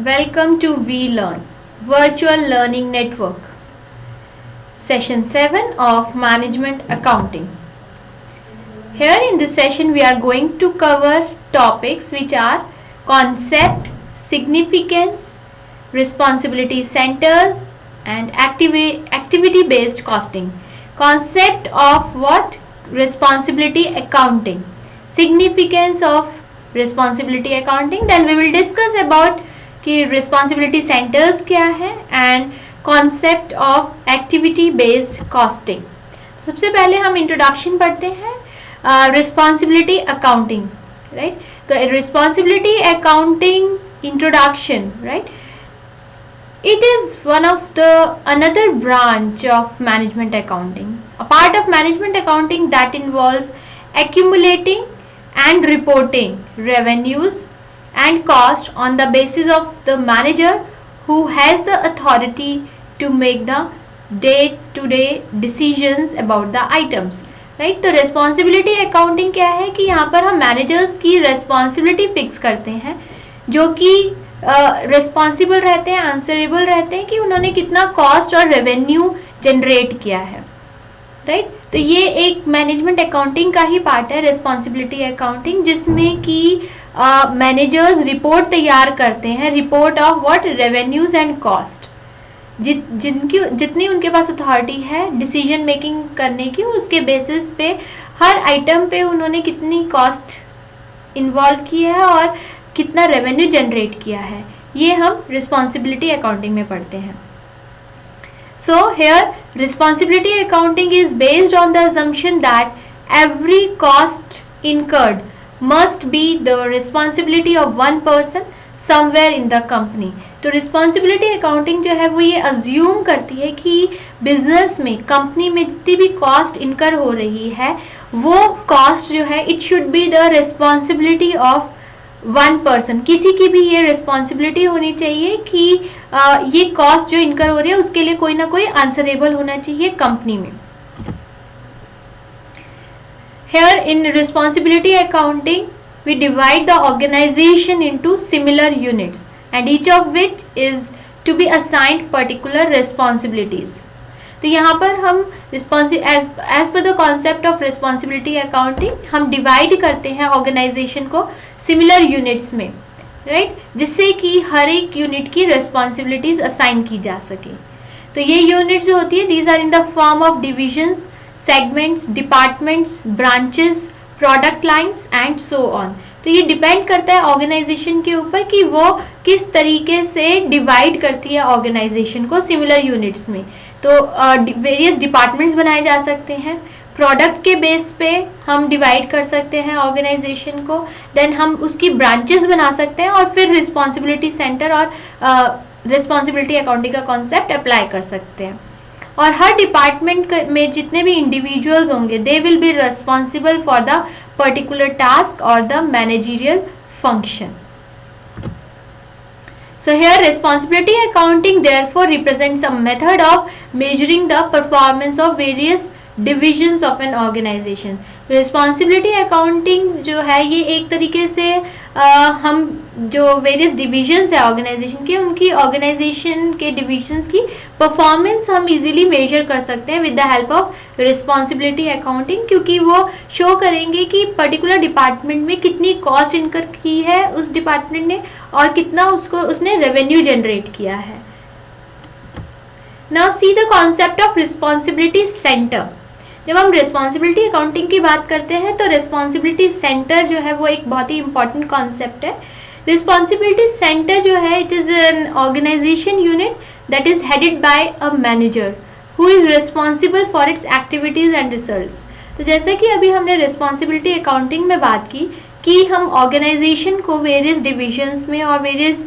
Welcome to VLearn, Virtual Learning Network, Session 7 of Management Accounting. Here in this session we are going to cover topics which are concept, significance, responsibility centers and activity based costing. Concept of what? Responsibility accounting. Significance of responsibility accounting. Then we will discuss about कि responsibility centers क्या है and concept of activity based costing. सबसे पहले हम introduction पढ़ते हैं responsibility accounting, right? तो responsibility accounting introduction, right? It is one of the another branch of management accounting, a part of management accounting that involves accumulating and reporting revenues and cost on the basis of the manager who has the authority to make the day-to-day decisions about the items, right? तो responsibility accounting क्या है कि यहाँ पर हम managers की responsibility fix करते हैं जो कि रिस्पॉन्सिबल रहते हैं, आंसरेबल रहते हैं कि उन्होंने कितना कॉस्ट और रेवेन्यू जनरेट किया है, राइट? तो ये एक मैनेजमेंट अकाउंटिंग का ही पार्ट है, रिस्पॉन्सिबिलिटी अकाउंटिंग, जिसमें कि मैनेजर्स रिपोर्ट तैयार करते हैं, report of what? Revenues and cost, जितनी उनके पास अथॉरिटी है डिसीजन मेकिंग करने की, उसके बेसिस पे हर आइटम पे उन्होंने कितनी कॉस्ट इन्वॉल्व की है और कितना रेवेन्यू जनरेट किया है, ये हम रिस्पॉन्सिबिलिटी अकाउंटिंग में पढ़ते हैं. So here responsibility accounting is based on the assumption that every cost incurred must be the responsibility of one person somewhere in the company. तो रिस्पॉन्सिबिलिटी अकाउंटिंग जो है वो ये अज्यूम करती है कि बिजनेस में, कंपनी में जितनी भी कॉस्ट इनकर हो रही है वो कॉस्ट जो है it should be the responsibility of one person. किसी की भी ये रिस्पॉन्सिबिलिटी होनी चाहिए कि ये कॉस्ट जो इनकर हो रही है उसके लिए कोई ना कोई आंसरेबल होना चाहिए कंपनी में. Here in responsibility accounting we divide the organization into similar units and each of which is to be assigned particular responsibilities. तो यहाँ पर हम as per the concept of responsibility accounting हम डिवाइड करते हैं ऑर्गेनाइजेशन को similar units में, right? जिससे कि हर एक यूनिट की रिस्पॉन्सिबिलिटीज असाइन की जा सके. तो ये यूनिट जो होती है these are in the form of divisions, segments, departments, branches, product lines and so on. तो ये डिपेंड करता है ऑर्गेनाइजेशन के ऊपर कि वो किस तरीके से डिवाइड करती है ऑर्गेनाइजेशन को सिमिलर यूनिट्स में. तो वेरियस डिपार्टमेंट्स बनाए जा सकते हैं, प्रोडक्ट के बेस पे हम डिवाइड कर सकते हैं ऑर्गेनाइजेशन को, देन हम उसकी ब्रांचेस बना सकते हैं और फिर रिस्पॉन्सिबिलिटी सेंटर और रिस्पॉन्सिबिलिटी अकाउंटिंग का कॉन्सेप्ट अप्लाई कर सकते हैं. और हर डिपार्टमेंट में जितने भी इंडिविजुअल्स होंगे they will be responsible for the particular task और the managerial function. So here responsibility accounting therefore represents a method of measuring the performance of various divisions of an organization. Responsibility accounting जो है ये एक तरीके से हम जो various divisions है organization के, उनकी organization के divisions की performance हम easily measure कर सकते हैं with the help of responsibility accounting, क्योंकि वो show करेंगे कि particular department में कितनी cost incur की है उस department ने और कितना उसने revenue generate किया है. Now see the concept of responsibility center. जब हम रिस्पॉन्सिबिलिटी अकाउंटिंग की बात करते हैं तो रिस्पॉन्सिबिलिटी सेंटर जो है वो एक बहुत ही इंपॉर्टेंट कॉन्सेप्ट है. रिस्पॉन्सिबिलिटी सेंटर जो है it is an organisation unit that is headed by a manager who is responsible for its activities and results. तो जैसे कि अभी हमने रिस्पॉन्सिबिलिटी अकाउंटिंग में बात की कि हम ऑर्गेनाइजेशन को वेरियस डिविजन्स में और वेरियस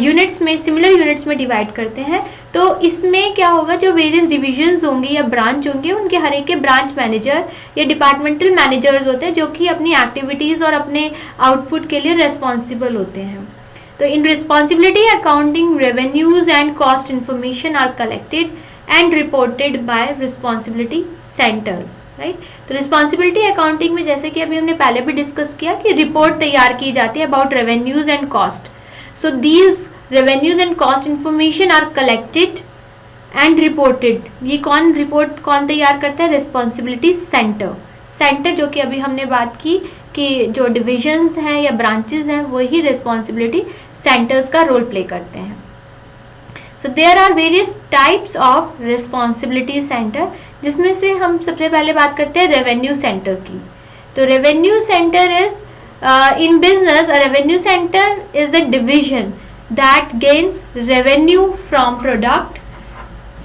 यूनिट्स में, सिमिलर यूनिट्स में डिवाइड करते हैं. तो इसमें क्या होगा, जो वेरियस डिविजन्स होंगे या ब्रांच होंगे उनके हर एक के ब्रांच मैनेजर या डिपार्टमेंटल मैनेजर्स होते हैं जो कि अपनी एक्टिविटीज़ और अपने आउटपुट के लिए रिस्पॉन्सिबल होते हैं. तो इन responsibility accounting revenues and cost information are collected and reported by responsibility centres, right? तो रिस्पॉन्सिबिलिटी अकाउंटिंग में जैसे कि अभी हमने पहले भी डिस्कस किया कि रिपोर्ट तैयार की जाती है about revenues and cost. So these revenues and cost information are collected and reported. ये कौन तैयार करता है? रिस्पॉन्सिबिलिटी सेंटर जो कि अभी हमने बात की कि जो डिविजन्स हैं या ब्रांचेस हैं वही रिस्पॉन्सिबिलिटी सेंटर्स का रोल प्ले करते हैं. So there are various types of responsibility centre, जिसमें से हम सबसे पहले बात करते हैं रेवेन्यू सेंटर की. तो revenue centre is in business, a revenue centre is a division that gains revenue from product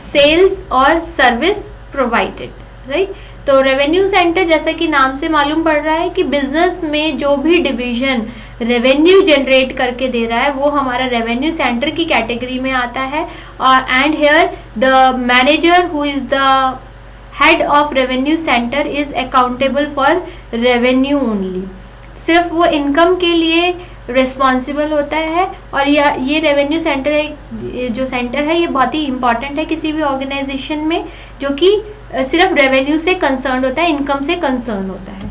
sales और service provided, right? तो रेवेन्यू सेंटर जैसा कि नाम से मालूम पड़ रहा है कि बिजनेस में जो भी डिवीजन रेवेन्यू जनरेट करके दे रहा है वो हमारा रेवेन्यू सेंटर की कैटेगरी में आता है. और and here the manager who is the head of revenue centre is accountable for revenue only. सिर्फ वो इनकम के लिए रिस्पॉन्सिबल होता है. और ये रेवेन्यू सेंटर है, जो सेंटर है ये बहुत ही इंपॉर्टेंट है किसी भी ऑर्गेनाइजेशन में, जो कि सिर्फ रेवेन्यू से कंसर्न होता है, इनकम से कंसर्न होता है.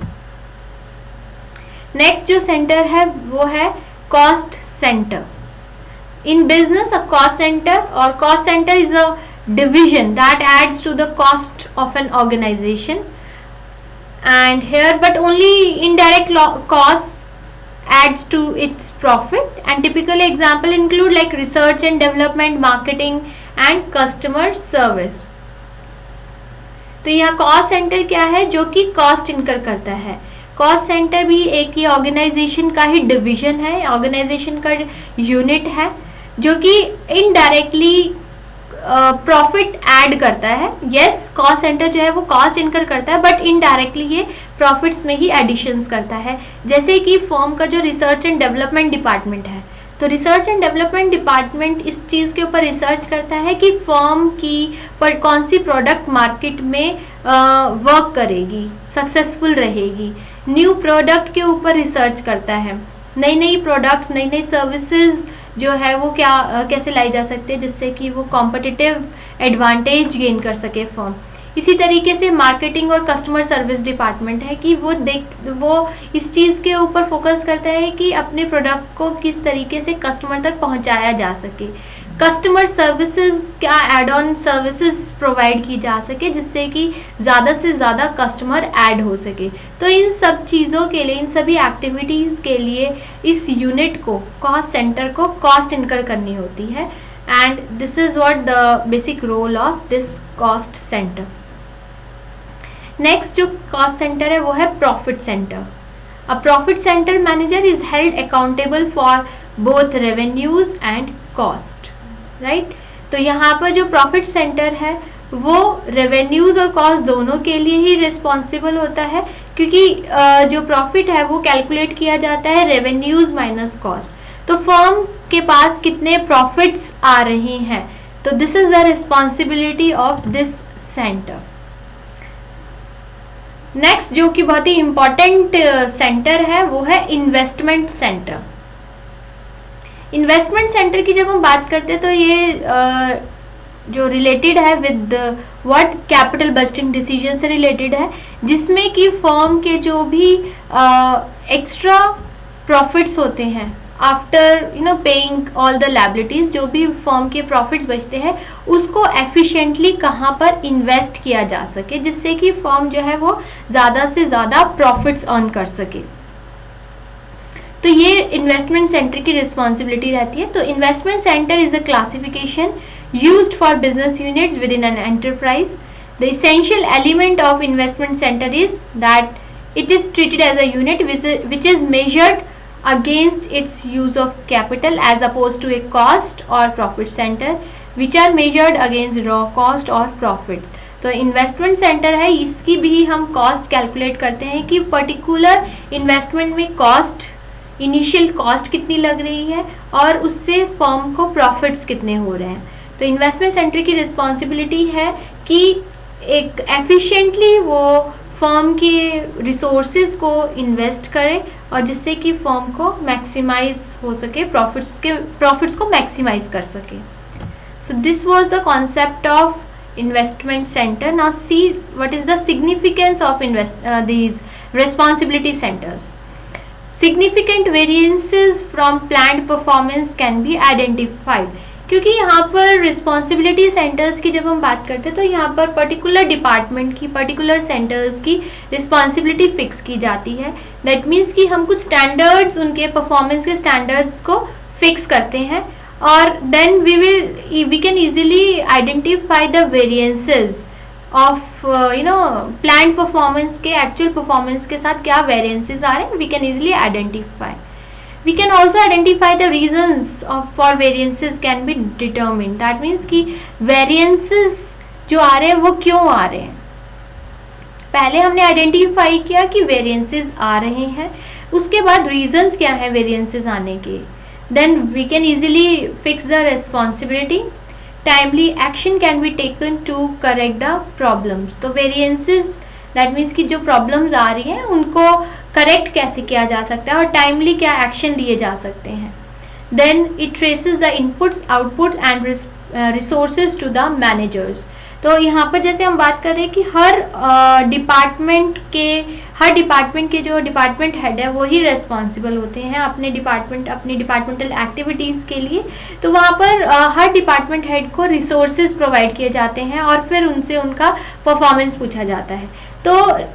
नेक्स्ट जो सेंटर है वो है cost centre. In business a cost centre, और cost centre is a division that adds to the cost of an organisation. And here but only indirect cost adds to its profit, and typical example include like research and development, marketing and customer service. तो यहाँ cost centre क्या है? जो कि cost incur करता है. Cost centre भी एक ही ऑर्गेनाइजेशन का ही डिवीजन है, ऑर्गेनाइजेशन का यूनिट है, जो कि इनडायरेक्टली प्रॉफिट ऐड करता है. यस, कॉस्ट सेंटर जो है वो कॉस्ट इनकर करता है, बट इनडायरेक्टली ये प्रॉफिट्स में ही एडिशंस करता है. जैसे कि फर्म का जो रिसर्च एंड डेवलपमेंट डिपार्टमेंट है, तो रिसर्च एंड डेवलपमेंट डिपार्टमेंट इस चीज़ के ऊपर रिसर्च करता है कि फर्म की पर कौन सी प्रोडक्ट मार्केट में वर्क करेगी, सक्सेसफुल रहेगी. न्यू प्रोडक्ट के ऊपर रिसर्च करता है, नई प्रोडक्ट्स, नई सर्विसेज जो है वो कैसे लाई जा सकती है जिससे कि वो कॉम्पिटिटिव एडवांटेज गेन कर सके फर्म. इसी तरीके से मार्केटिंग और कस्टमर सर्विस डिपार्टमेंट है कि वो इस चीज़ के ऊपर फोकस करता है कि अपने प्रोडक्ट को किस तरीके से कस्टमर तक पहुंचाया जा सके. कस्टमर सर्विसेज क्या एड ऑन सर्विसेज प्रोवाइड की जा सके जिससे कि ज़्यादा से ज़्यादा कस्टमर ऐड हो सके. तो इन सब चीज़ों के लिए, इन सभी एक्टिविटीज़ के लिए इस यूनिट को, कॉस्ट सेंटर को कॉस्ट इनकर करनी होती है. And this is what the basic role of this cost centre. Next जो कॉस्ट सेंटर है वो है profit centre. A profit centre manager is held accountable for both revenues and cost, right. तो यहाँ पर जो प्रॉफिट सेंटर है वो रेवेन्यूज और कॉस्ट दोनों के लिए ही रिस्पॉन्सिबल होता है, क्योंकि जो प्रॉफिट है वो कैलकुलेट किया जाता है रेवेन्यूज माइनस कॉस्ट. तो फर्म के पास कितने प्रॉफिट्स आ रहे हैं, तो this is the responsibility of this centre. Next जो कि बहुत ही इंपॉर्टेंट सेंटर है वो है इन्वेस्टमेंट सेंटर. इन्वेस्टमेंट सेंटर की जब हम बात करते हैं तो ये जो रिलेटेड है with what capital budgeting decision से रिलेटेड है, जिसमें कि फर्म के जो भी एक्स्ट्रा प्रॉफिट्स होते हैं after paying all the liabilities, जो भी फर्म के प्रॉफिट्स बचते हैं उसको एफिशिएंटली कहाँ पर इन्वेस्ट किया जा सके जिससे कि फर्म जो है वो ज़्यादा से ज़्यादा प्रॉफिट्स अर्न कर सके. तो ये इन्वेस्टमेंट सेंटर की रिस्पॉन्सिबिलिटी रहती है. तो investment centre is a classification used for business units within an enterprise. The essential element of investment center is that it is treated as a unit which is measured against its use of capital as opposed to a cost or profit center which are measured against raw cost or profits. तो investment centre है, इसकी भी हम cost calculate करते हैं कि particular investment में cost, initial cost कितनी लग रही है और उससे फर्म को प्रॉफिट्स कितने हो रहे हैं. तो इन्वेस्टमेंट सेंटर की रिस्पॉन्सिबिलिटी है कि एक एफिशिएंटली वो फर्म के रिसोर्सेज को इन्वेस्ट करे और जिससे कि फर्म को मैक्सिमाइज हो सके, प्रॉफिट्स को मैक्सिमाइज कर सके. So this was the concept of investment centre. Now see what is the significance of these responsibility centres. Significant variances from planned performance can be identified, क्योंकि यहाँ पर रिस्पॉन्सिबिलिटी सेंटर्स की जब हम बात करते हैं तो यहाँ पर पर्टिकुलर डिपार्टमेंट की, पर्टिकुलर सेंटर्स की रिस्पॉन्सिबिलिटी फिक्स की जाती है। दैट मीन्स कि हम कुछ स्टैंडर्ड्स, उनके परफॉर्मेंस के स्टैंडर्ड्स को फिक्स करते हैं और then we can easily identify the variances of planned performance के एक्चुअल परफॉर्मेंस के साथ क्या वेरिएंसेस आ रहे हैं, we can easily identify. We can also identify the reasons for variances can be determined. That means कि variances जो आ रहे हैं वो क्यों आ रहे हैं. पहले हमने आइडेंटिफाई किया कि variances आ रहे हैं, उसके बाद reasons क्या है variances आने के. Then we can easily fix the responsibility. Timely action can be taken to correct the problems. तो variances that means कि जो problems आ रही हैं उनको करेक्ट कैसे किया जा सकता है और टाइमली क्या एक्शन लिए जा सकते हैं. Then it traces the inputs, outputs and resources to the managers. तो यहाँ पर जैसे हम बात कर रहे हैं कि हर डिपार्टमेंट के जो डिपार्टमेंट हेड है वो ही रेस्पॉन्सिबल होते हैं अपने डिपार्टमेंटल एक्टिविटीज़ के लिए. तो वहाँ पर हर डिपार्टमेंट हेड को रिसोर्सेज प्रोवाइड किए जाते हैं और फिर उनसे उनका परफॉर्मेंस पूछा जाता है. So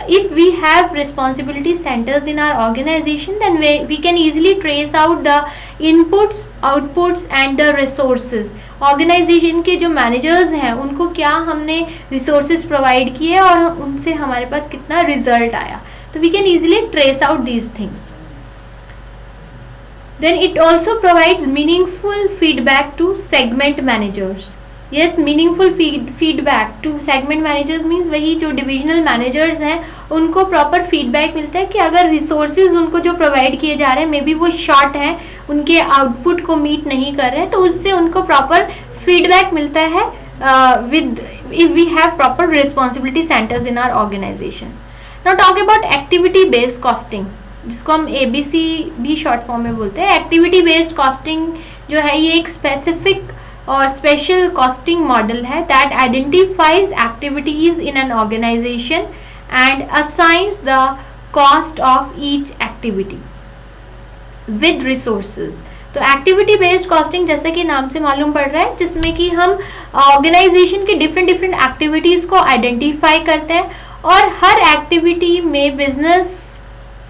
if we have responsibility centers in our organization, then we can easily trace out the inputs, outputs and the resources. Organization के जो managers हैं उनको क्या हमने resources provide किए और उनसे हमारे पास कितना result आया. तो we can easily trace out these things. Then it also provides meaningful feedback to segment managers. Yes, meaningful feedback to segment managers means वही जो divisional managers हैं उनको proper feedback मिलता है कि अगर resources उनको जो provide किए जा रहे हैं मे बी वो short हैं, उनके output को meet नहीं कर रहे हैं, तो उससे उनको proper feedback मिलता है if we have proper responsibility centers in our organization. Now talk about activity based costing, जिसको हम ABC भी short form में बोलते हैं. Activity based costing जो है ये एक specific और स्पेशल कॉस्टिंग मॉडल है that identifies activities in an organisation and assigns the cost of each activity with resources. तो एक्टिविटी बेस्ड कॉस्टिंग जैसे कि नाम से मालूम पड़ रहा है, जिसमें कि हम ऑर्गेनाइजेशन की डिफरेंट एक्टिविटीज को आइडेंटिफाई करते हैं और हर एक्टिविटी में बिजनेस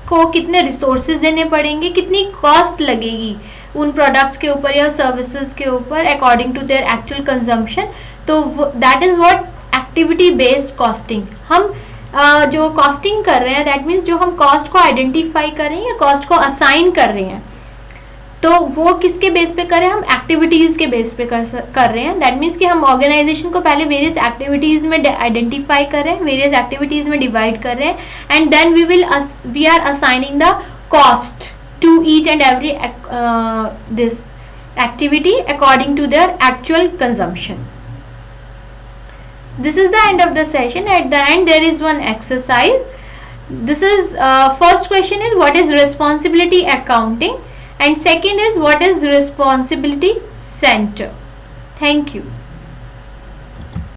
को कितने रिसोर्सेज देने पड़ेंगे, कितनी कॉस्ट लगेगी उन प्रोडक्ट्स के ऊपर या सर्विसेज के ऊपर according to their actual consumption. तो that is what activity based costing. हम जो कॉस्टिंग कर रहे हैं दैट मीन्स जो हम कॉस्ट को आइडेंटिफाई कर रहे हैं या कॉस्ट को असाइन कर रहे हैं, तो वो किसके बेस पे कर रहे हैं, हम एक्टिविटीज के बेस पे कर रहे हैं. दैट मीन्स कि हम ऑर्गेनाइजेशन को पहले वेरियस एक्टिविटीज में आइडेंटिफाई कर रहे हैं, वेरियस एक्टिविटीज में डिवाइड कर रहे हैं and then we are assigning the cost to each and every this activity according to their actual consumption. This is the end of the session. At the end there is one exercise. This is first question is what is responsibility accounting and second is what is responsibility center. Thank you.